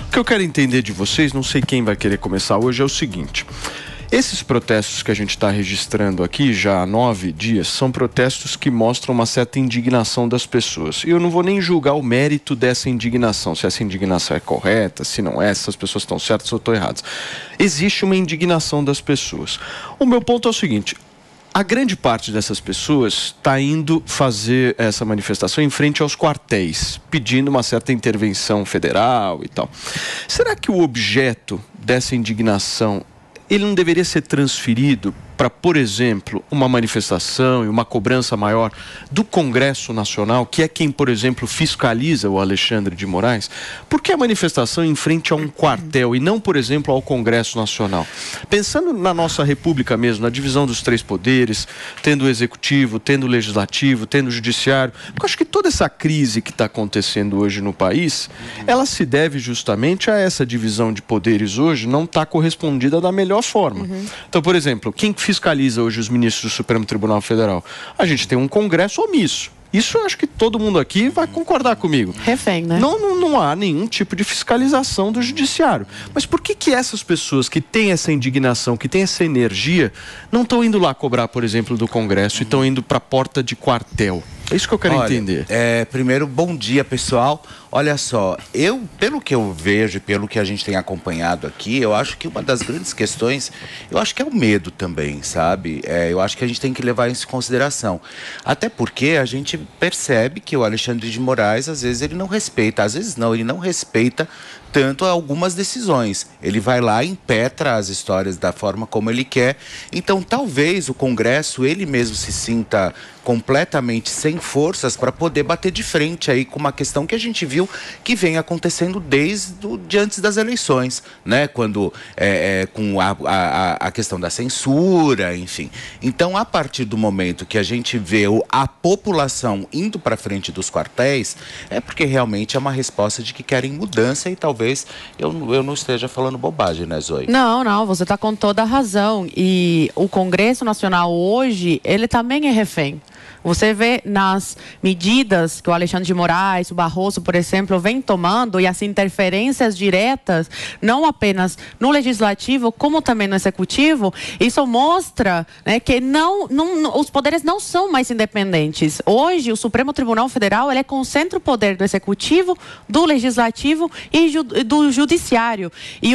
O que eu quero entender de vocês, não sei quem vai querer começar hoje, é o seguinte. Esses protestos que a gente está registrando aqui já há 9 dias são protestos que mostram uma certa indignação das pessoas. E eu não vou nem julgar o mérito dessa indignação, se essa indignação é correta, se não é, se as pessoas estão certas ou estão erradas. Existe uma indignação das pessoas. O meu ponto é o seguinte: a grande parte dessas pessoas está indo fazer essa manifestação em frente aos quartéis, pedindo uma certa intervenção federal e tal. Será que o objeto dessa indignação ele não deveria ser transferido para, por exemplo, uma manifestação e uma cobrança maior do Congresso Nacional, que é quem, por exemplo, fiscaliza o Alexandre de Moraes? Por que a manifestação em frente a um quartel e não, por exemplo, ao Congresso Nacional? Pensando na nossa república mesmo, na divisão dos 3 poderes, tendo o executivo, tendo o legislativo, tendo o judiciário, porque eu acho que toda essa crise que está acontecendo hoje no país, ela se deve justamente a essa divisão de poderes hoje não estar correspondida da melhor forma. Então, por exemplo, quem fiscaliza hoje os ministros do Supremo Tribunal Federal? A gente tem um Congresso omisso. Isso eu acho que todo mundo aqui vai concordar comigo. Refém, né? Não há nenhum tipo de fiscalização do judiciário. Mas por que essas pessoas que têm essa indignação, que têm essa energia, não estão indo lá cobrar, por exemplo, do Congresso e estão indo para a porta de quartel? É isso que eu quero entender. Primeiro, bom dia, pessoal. Olha só, pelo que eu vejo, pelo que a gente tem acompanhado aqui, eu acho que uma das grandes questões, eu acho que é o medo também, sabe? Eu acho que a gente tem que levar isso em consideração. Até porque a gente percebe que o Alexandre de Moraes, às vezes, ele não respeita, ele não respeita tanto algumas decisões. Ele vai lá e impetra as histórias da forma como ele quer. Então, talvez o Congresso, ele mesmo se sinta completamente sem forças para poder bater de frente aí com uma questão que a gente viu que vem acontecendo desde antes das eleições, né? Quando com a questão da censura, enfim. Então, a partir do momento que a gente vê a população indo para frente dos quartéis, é porque realmente é uma resposta de que querem mudança e talvez eu não esteja falando bobagem, né, Zoe? Não, você está com toda a razão. E o Congresso Nacional hoje, ele também é refém. Você vê nas medidas que o Alexandre de Moraes, o Barroso, por exemplo, vem tomando e as interferências diretas, não apenas no Legislativo, como também no Executivo, isso mostra, né, que os poderes não são mais independentes. Hoje, o Supremo Tribunal Federal ele concentra o poder do Executivo, do Legislativo e do Judiciário. E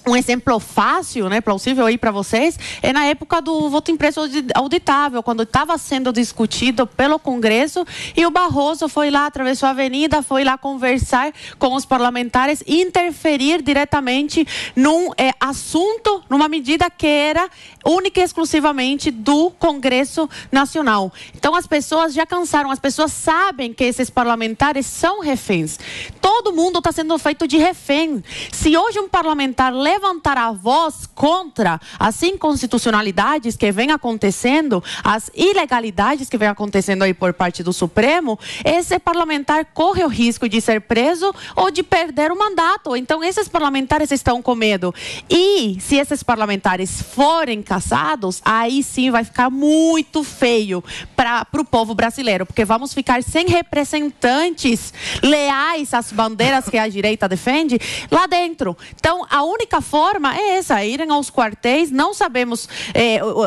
um exemplo fácil, né, plausível aí para vocês, é na época do voto impresso auditável, quando estava sendo discutido pelo Congresso e o Barroso foi lá, atravessou a avenida, foi lá conversar com os parlamentares e interferir diretamente num assunto, numa medida que era única e exclusivamente do Congresso Nacional. Então as pessoas já cansaram, as pessoas sabem que esses parlamentares são reféns. Todo mundo está sendo feito de refém. Se hoje um parlamentar levantar a voz contra as inconstitucionalidades que vem acontecendo, as ilegalidades que vem acontecendo aí por parte do Supremo, esse parlamentar corre o risco de ser preso ou de perder o mandato. Então esses parlamentares estão com medo. E se esses parlamentares forem cassados, aí sim vai ficar muito feio para o povo brasileiro, porque vamos ficar sem representantes leais às bandeiras que a direita defende lá dentro. Então a única forma é essa, irem aos quartéis. Não sabemos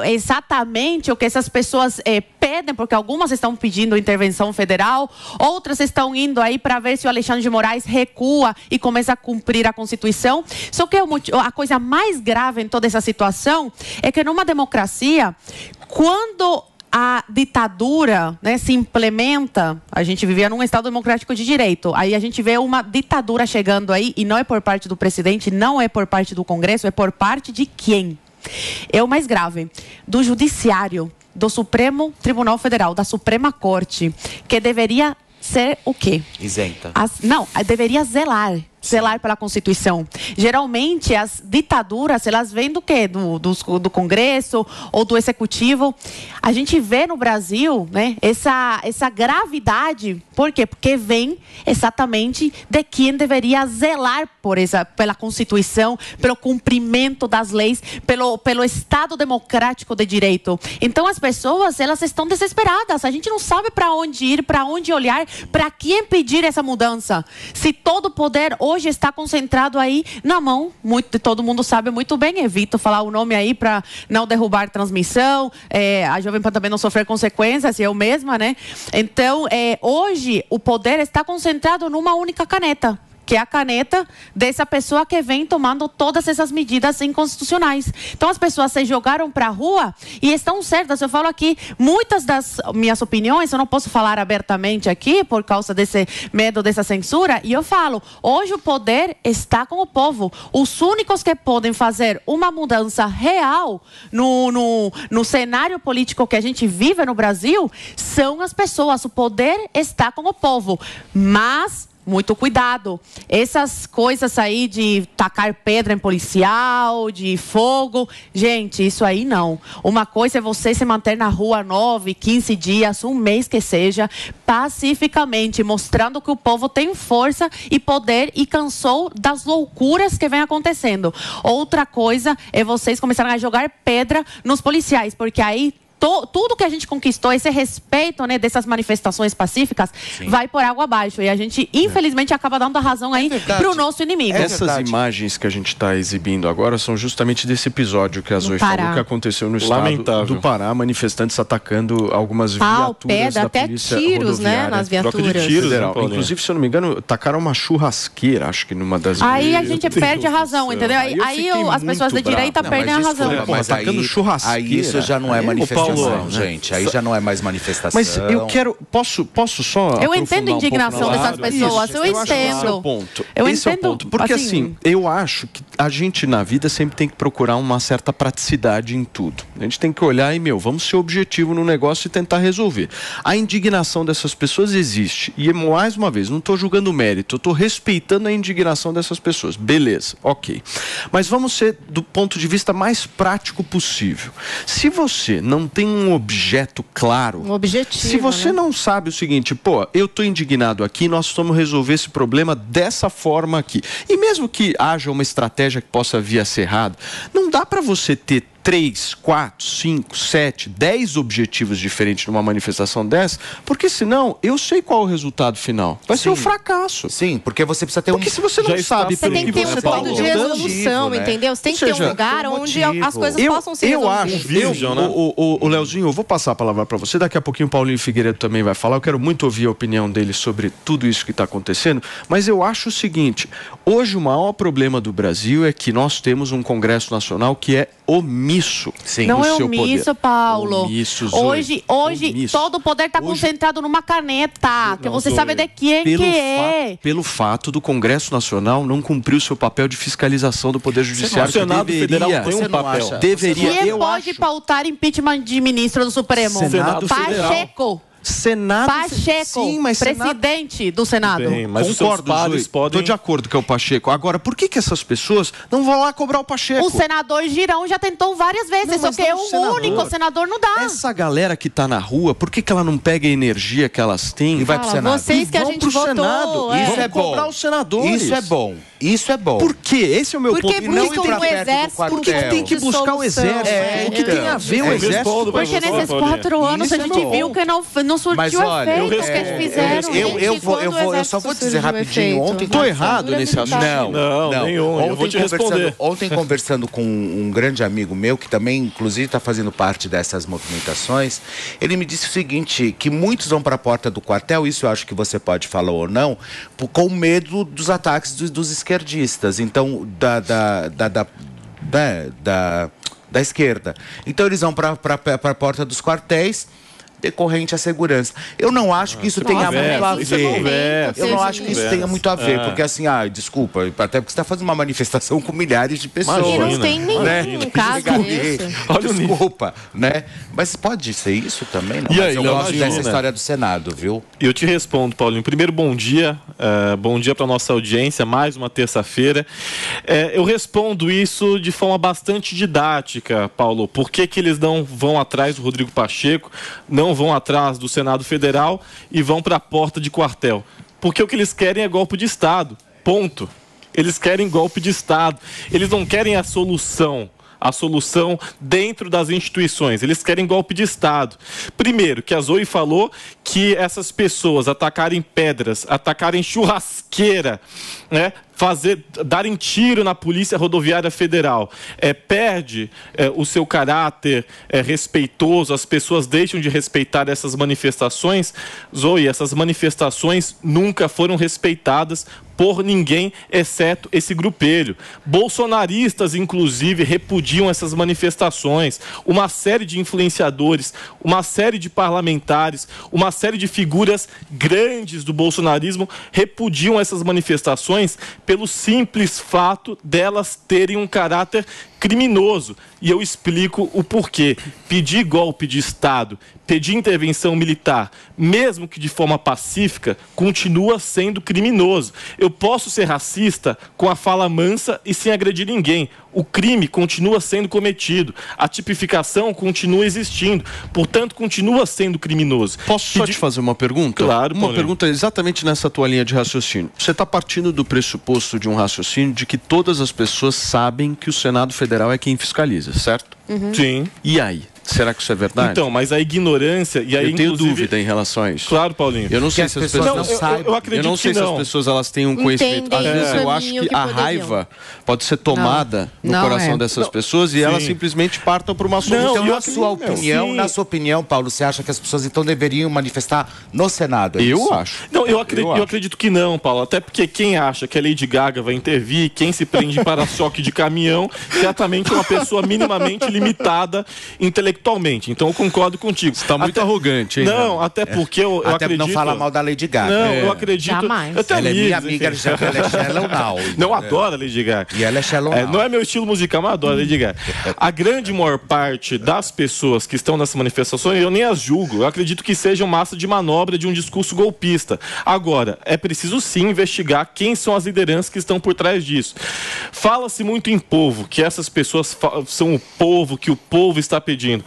exatamente o que essas pessoas pedem, porque algumas estão pedindo intervenção federal, outras estão indo aí para ver se o Alexandre de Moraes recua e começa a cumprir a Constituição. Só que a coisa mais grave em toda essa situação é que numa democracia, quando a ditadura, né, se implementa, a gente vivia num Estado democrático de direito, aí a gente vê uma ditadura chegando aí, e não é por parte do presidente, não é por parte do Congresso, é por parte de quem? É o mais grave, do Judiciário, do Supremo Tribunal Federal, da Suprema Corte, que deveria ser o quê? Isenta. Não, deveria zelar zelar pela Constituição. Geralmente, as ditaduras, elas vêm do quê? Do Congresso ou do Executivo. A gente vê no Brasil, né, essa gravidade. Por quê? Porque vem exatamente de quem deveria zelar pela Constituição, pelo cumprimento das leis, pelo Estado democrático de direito. Então, as pessoas, elas estão desesperadas. A gente não sabe para onde ir, para onde olhar, para quem pedir essa mudança. Se todo o poder hoje está concentrado aí na mão, todo mundo sabe muito bem, evito falar o nome aí para não derrubar transmissão, a Jovem Pan também não sofrer consequências, eu mesma, né? Então, hoje, o poder está concentrado numa única caneta, que é a caneta dessa pessoa que vem tomando todas essas medidas inconstitucionais. Então, as pessoas se jogaram para a rua e estão certas. Eu falo aqui, muitas das minhas opiniões, eu não posso falar abertamente aqui por causa desse medo, dessa censura, e eu falo, hoje o poder está com o povo. Os únicos que podem fazer uma mudança real no cenário político que a gente vive no Brasil são as pessoas. O poder está com o povo. Mas muito cuidado. Essas coisas aí de tacar pedra em policial, de fogo, gente, isso aí não. Uma coisa é você se manter na rua 9, 15 dias, um mês que seja, pacificamente, mostrando que o povo tem força e poder e cansou das loucuras que vem acontecendo. Outra coisa é vocês começarem a jogar pedra nos policiais, porque aí tudo que a gente conquistou, esse respeito, né, dessas manifestações pacíficas, sim, vai por água abaixo. E a gente, infelizmente, acaba dando a razão aí para o nosso inimigo. Essas imagens que a gente está exibindo agora são justamente desse episódio que a Zoe falou, que aconteceu no estado do Pará, manifestantes atacando algumas viaturas da polícia tiros, né, nas viaturas. Federal. Inclusive, se eu não me engano, tacaram uma churrasqueira, acho que numa das... Aí a gente perde a razão, entendeu? Aí as pessoas de direita perdem a razão. Mas atacando churrasqueira. Aí isso já não é manifestação. Gente, aí já não é mais manifestação. Mas eu quero... Posso só... Eu entendo a indignação dessas pessoas, eu entendo. Esse é o ponto. Esse é o ponto. Porque assim, eu acho que a gente na vida sempre tem que procurar uma certa praticidade em tudo. A gente tem que olhar e, vamos ser objetivo no negócio e tentar resolver. A indignação dessas pessoas existe. E, mais uma vez, não estou julgando o mérito, eu estou respeitando a indignação dessas pessoas. Beleza, ok. Mas vamos ser do ponto de vista mais prático possível. Se você não tem um objeto claro, um objetivo, se você não sabe o seguinte, eu estou indignado aqui, nós vamos resolver esse problema dessa forma aqui. E mesmo que haja uma estratégia que possa vir a ser errada, não dá para você ter 3, 4, 5, 7, 10 objetivos diferentes numa manifestação dessa, porque senão eu sei qual é o resultado final. Vai ser um fracasso. Sim, porque você precisa ter Porque se você não sabe... Você tem que ter um ponto de resolução, entendeu? Você tem que ter um lugar onde as coisas possam ser resolvidas. O Leozinho, eu vou passar a palavra para você, daqui a pouquinho o Paulinho Figueiredo também vai falar, eu quero muito ouvir a opinião dele sobre tudo isso que está acontecendo, mas eu acho o seguinte, hoje o maior problema do Brasil é que nós temos um Congresso Nacional que é omisso. Sim, não é omisso, Paulo. Hoje todo o poder está concentrado numa caneta, que você sabe de quem que é. Pelo fato do Congresso Nacional não cumprir o seu papel de fiscalização do Poder Judiciário. O Senado Federal tem um papel. Quem pode pautar impeachment de ministro do Supremo? Pacheco. Pacheco, sim, mas presidente do Senado. Bem, mas concordo, estou de acordo que é o Pacheco. Agora, por que essas pessoas não vão lá cobrar o Pacheco? O senador Girão já tentou várias vezes, só que é o único senador não dá. Essa galera que está na rua, por que ela não pega a energia que elas têm e vai pro Senado? Vocês que a gente votou. Isso é bom. Cobrar os senadores. Isso é bom. Isso é bom. Por quê? Esse é o meu ponto. Porque buscam o exército. Por que tem que buscar o exército? O que tem a ver o exército? Porque nesses 4 anos a gente viu que não surtiu efeito que eles fizeram. Eu só vou dizer rapidinho. Ontem estou errado nesse assunto. Não, nenhum. Eu vou te responder. Ontem, conversando com um grande amigo meu, que também, inclusive, está fazendo parte dessas movimentações, ele me disse o seguinte, que muitos vão para a porta do quartel, isso eu acho que você pode falar ou não, com medo dos ataques dos esquerdistas. Então, da esquerda. Então, eles vão para a porta dos quartéis, decorrente à segurança. Eu não acho que isso tenha muito a ver. Eu não acho que isso tenha muito a ver, porque assim, desculpa, até porque você está fazendo uma manifestação com milhares de pessoas. E não tem nenhum caso desse. Desculpa, né? Mas pode ser isso também, não? E aí, eu gosto dessa história do Senado, viu? Eu te respondo, Paulinho. Primeiro, bom dia. Bom dia para nossa audiência, mais uma terça-feira. Eu respondo isso de forma bastante didática, Paulo. Por que eles não vão atrás do Rodrigo Pacheco, não vão atrás do Senado Federal e vão para a porta de quartel? Porque o que eles querem é golpe de Estado. Ponto. Eles querem golpe de Estado. Eles não querem a solução dentro das instituições. Eles querem golpe de Estado. Primeiro, que a Zoe falou que essas pessoas atacarem pedras, atacarem churrasqueira, né? Darem tiro na Polícia Rodoviária Federal, perde o seu caráter respeitoso, as pessoas deixam de respeitar essas manifestações. Zoe, essas manifestações nunca foram respeitadas por ninguém, exceto esse grupelho. Bolsonaristas, inclusive, repudiam essas manifestações. Uma série de influenciadores, uma série de parlamentares, uma série de figuras grandes do bolsonarismo repudiam essas manifestações pelo simples fato delas terem um caráter criminoso. E eu explico o porquê. Pedir golpe de Estado, pedir intervenção militar, mesmo que de forma pacífica, continua sendo criminoso. Eu posso ser racista com a fala mansa e sem agredir ninguém. O crime continua sendo cometido. A tipificação continua existindo. Portanto, continua sendo criminoso. Posso só te fazer uma pergunta? Claro, uma pergunta exatamente nessa tua linha de raciocínio. Você está partindo do pressuposto de um raciocínio de que todas as pessoas sabem que o Senado Federal é quem fiscaliza, certo? Uhum. Sim. E aí? Será que isso é verdade? Então, mas a ignorância... E aí, eu tenho dúvida em relação a isso. Claro, Paulinho. Eu não sei se as pessoas não saibam. Eu acredito eu não sei que se as pessoas elas têm um conhecimento. Às vezes eu acho que a raiva pode ser tomada no coração dessas pessoas e elas simplesmente partam para uma solução. Então, na sua opinião, Paulo, você acha que as pessoas então deveriam manifestar no Senado? Eu acho. Não, eu acredito que não, Paulo. Até porque quem acha que a Lady Gaga vai intervir, quem se prende em para-choque de caminhão, certamente é uma pessoa minimamente limitada intelectualmente. Então, eu concordo contigo. Você está muito arrogante, hein? Não, até porque eu acredito... não fala mal da Lady Gaga. Não, eu acredito... Jamais. Ela é minha amiga, ela é Shallow Now. Não, adoro a Lady Gaga. E ela é Shallow Now. Não é meu estilo musical, mas adoro a Lady Gaga. A grande maior parte das pessoas que estão nessas manifestações, eu nem as julgo. Eu acredito que sejam massa de manobra de um discurso golpista. Agora, é preciso sim investigar quem são as lideranças que estão por trás disso. Fala-se muito em povo, que essas pessoas são o povo, que o povo está pedindo.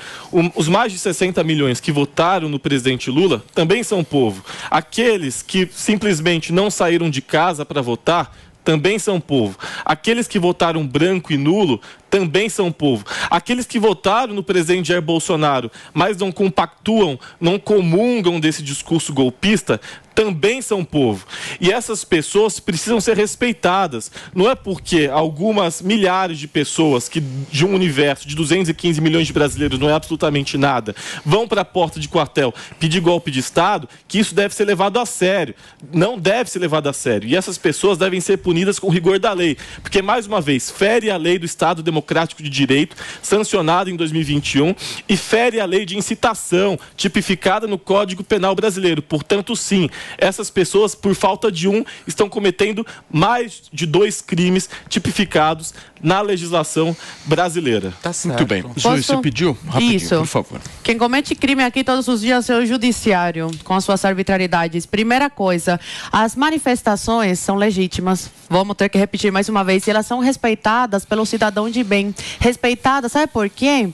Os mais de 60 milhões que votaram no presidente Lula também são povo. Aqueles que simplesmente não saíram de casa para votar também são povo. Aqueles que votaram branco e nulo também são povo. Aqueles que votaram no presidente Jair Bolsonaro, mas não compactuam, não comungam desse discurso golpista, também são povo. E essas pessoas precisam ser respeitadas. Não é porque algumas milhares de pessoas, que de um universo de 215 milhões de brasileiros não é absolutamente nada, vão para a porta de quartel pedir golpe de Estado, que isso deve ser levado a sério. Não deve ser levado a sério. E essas pessoas devem ser punidas com rigor da lei. Porque, mais uma vez, fere a lei do Estado Democrático de Direito, sancionada em 2021, e fere a lei de incitação, tipificada no Código Penal Brasileiro. Portanto, sim, essas pessoas, por falta de um, estão cometendo mais de 2 crimes tipificados na legislação brasileira. Tá certo. Muito bem. Zoe, você pediu? Rapidinho, isso, por favor. Quem comete crime aqui todos os dias é o judiciário, com as suas arbitrariedades. Primeira coisa, as manifestações são legítimas. Vamos ter que repetir mais uma vez. E elas são respeitadas pelo cidadão de bem. Respeitadas, sabe por quê?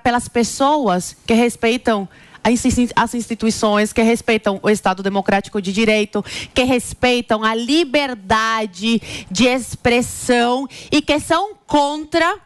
Pelas pessoas que respeitam as instituições, que respeitam o Estado Democrático de Direito, que respeitam a liberdade de expressão e que são contra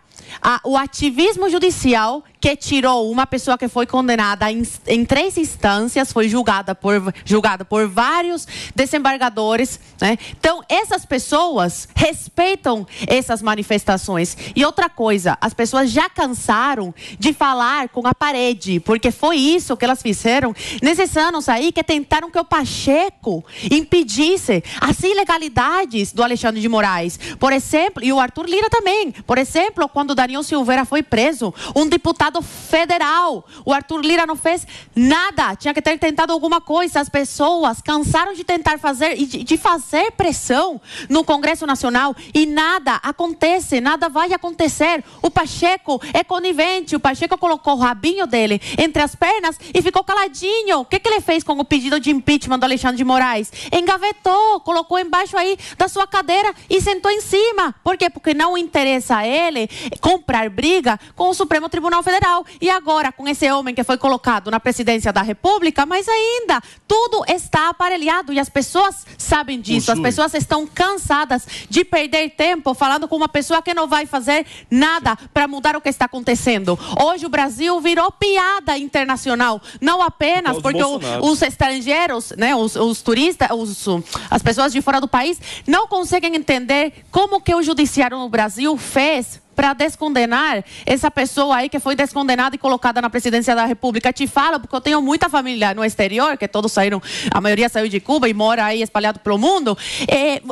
o ativismo judicial que tirou uma pessoa que foi condenada em 3 instâncias, foi julgada por vários desembargadores, né? Então, essas pessoas respeitam essas manifestações. E outra coisa, as pessoas já cansaram de falar com a parede, porque foi isso que elas fizeram nesses anos aí, que tentaram que o Pacheco impedisse as ilegalidades do Alexandre de Moraes. Por exemplo, e o Arthur Lira também. Por exemplo, quando o Daniel Silveira foi preso, um deputado deputado federal. O Arthur Lira não fez nada. Tinha que ter tentado alguma coisa. As pessoas cansaram de tentar fazer e de fazer pressão no Congresso Nacional e nada acontece, nada vai acontecer. O Pacheco é conivente. O Pacheco colocou o rabinho dele entre as pernas e ficou caladinho. O que ele fez com o pedido de impeachment do Alexandre de Moraes? Engavetou, colocou embaixo aí da sua cadeira e sentou em cima. Por quê? Porque não interessa a ele comprar briga com o Supremo Tribunal Federal. E agora, com esse homem que foi colocado na presidência da República, mas ainda tudo está aparelhado e as pessoas sabem disso. As pessoas estão cansadas de perder tempo falando com uma pessoa que não vai fazer nada para mudar o que está acontecendo. Hoje o Brasil virou piada internacional, não apenas porque os estrangeiros, né, os turistas, as pessoas de fora do país não conseguem entender como que o judiciário no Brasil fez para descondenar essa pessoa aí que foi descondenada e colocada na presidência da República. Te falo porque eu tenho muita família no exterior, que todos saíram, a maioria saiu de Cuba e mora aí espalhado pelo mundo.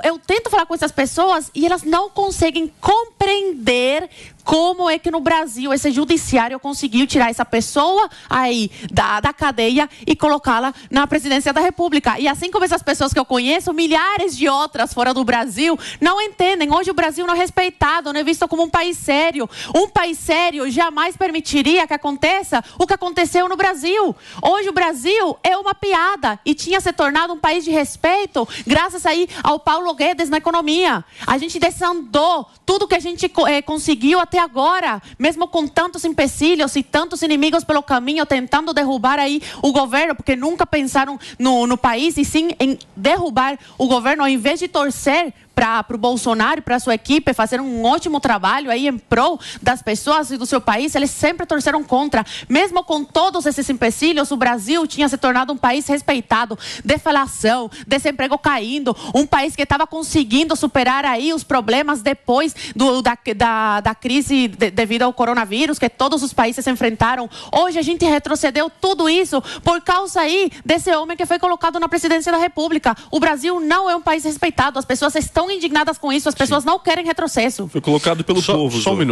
Eu tento falar com essas pessoas e elas não conseguem compreender como é que no Brasil esse judiciário conseguiu tirar essa pessoa aí da cadeia e colocá-la na presidência da República. E assim como essas pessoas que eu conheço, milhares de outras fora do Brasil não entendem. Hoje o Brasil não é respeitado, não é visto como um país sério. Um país sério jamais permitiria que aconteça o que aconteceu no Brasil. Hoje o Brasil é uma piada e tinha se tornado um país de respeito graças aí ao Paulo Guedes na economia. A gente desandou tudo que a gente conseguiu até agora, mesmo com tantos empecilhos e tantos inimigos pelo caminho, tentando derrubar aí o governo, porque nunca pensaram no país e sim em derrubar o governo, ao invés de torcer para o Bolsonaro e para a sua equipe fazer um ótimo trabalho aí em prol das pessoas e do seu país, eles sempre torceram contra. Mesmo com todos esses empecilhos, o Brasil tinha se tornado um país respeitado, deflação, desemprego caindo, um país que estava conseguindo superar aí os problemas depois da crise devido ao coronavírus, que todos os países enfrentaram. Hoje a gente retrocedeu tudo isso por causa aí desse homem que foi colocado na presidência da República. O Brasil não é um país respeitado, as pessoas estão indignadas com isso, as pessoas não querem retrocesso. Foi colocado pelo povo. Só um minuto.